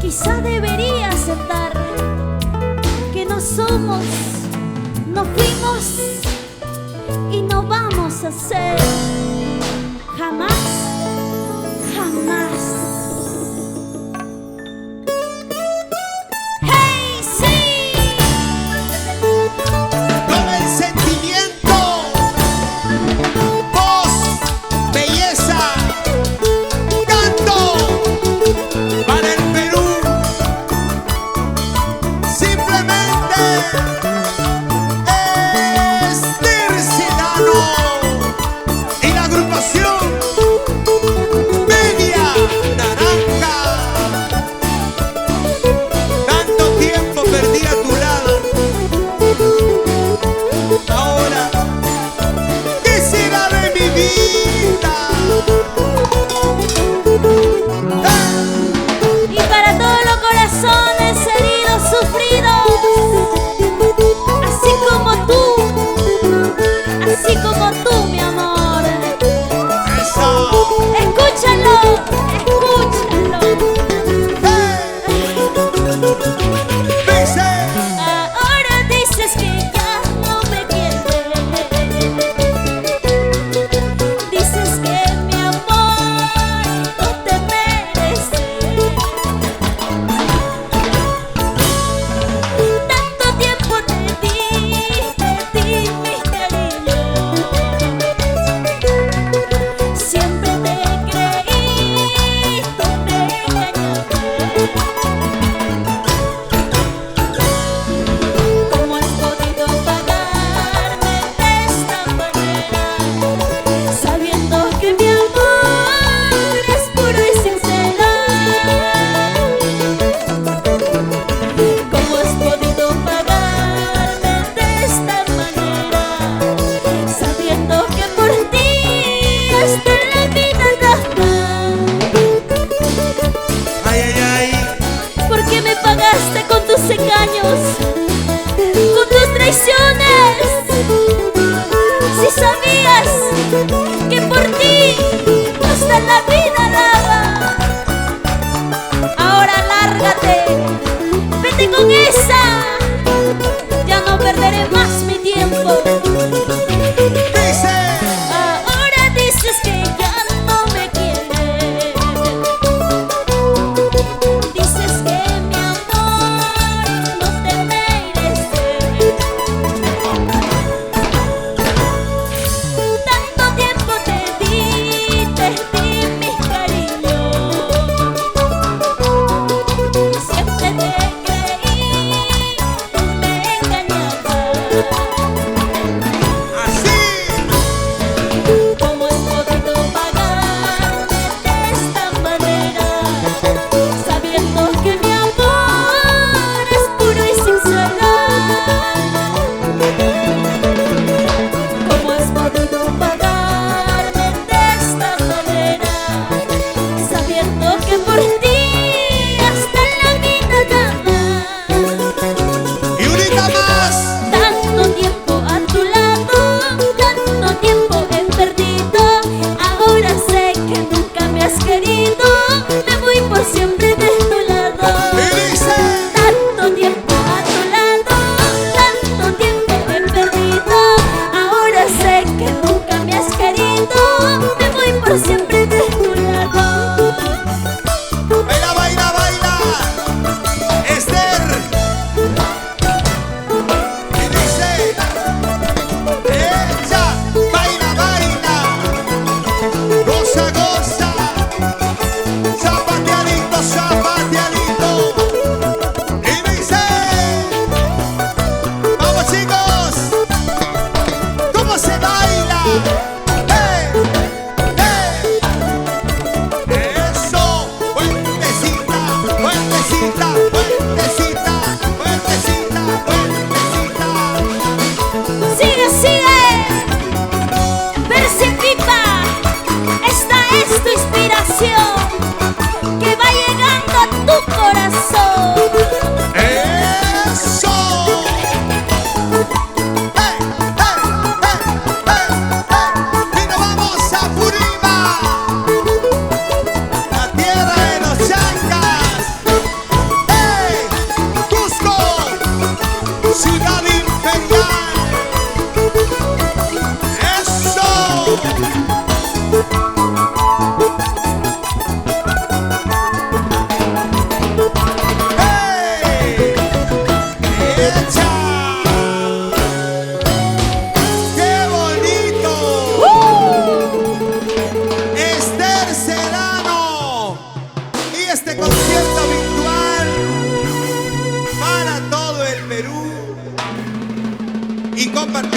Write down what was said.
quizá debería aceptar que no somos, no fuimos y no vamos a ser jamás, jamás. ¡Hey, sí! Con el sentimiento, voz, belleza, canto para el Perú. Simplemente Esther Sedano y la agrupación Media Naranja. Tanto tiempo perdí a tu lado. Ahora, ¿qué será de mi vida? Y para todos los corazones heridos, sufridos, así como tú, mi amor. Eso. Escúchalo, escúchalo. Dice, Ahora dices que ya no me quieres. Dices que mi amor no te merece. Tanto tiempo te di mis cariños. Siempre te creí, tú me engañaste. ¿Cómo has podido pagarme de esta manera? Sabiendo que mi amor es puro y sincero. ¿Cómo has podido pagarme de esta manera? Sabiendo que por ti hasta la vida da. ay, ay, ay. ¿Por qué me pagaste con tus engaños? Con tus traiciones. Si sabías que por ti hasta la vida daba. Ahora lárgate, vete con esa. Ya no perderé más mi tiempo. Dice, Ahora dices que ya no me quieres. Dices que mi amor no te merece. Tanto tiempo te di mis cariños. Siempre te creí, tú me engañabas. así. ¿Cómo he podido pagarte de esta manera? Sabiendo que mi amor es puro y sincero. ¿Cómo has podido pagarme de esta manera? Sabiendo que por ti hasta la vida gana. Y ahorita más. Tanto tiempo a tu lado, tanto tiempo he perdido. Ahora sé que nunca me has querido. Me voy por siempre de tu lado. Y dice, Tanto tiempo a tu lado, tanto tiempo he perdido. Ahora sé que nunca me has querido. Me voy por siempre de tu lado. baila, baila, baila. Esther. Y dice, ella, baila, baila. Goza, goza. Zapateadito, zapateadito. Y dice, vamos chicos. ¿Cómo se baila? ¡Hey! ¡Hey! compartir.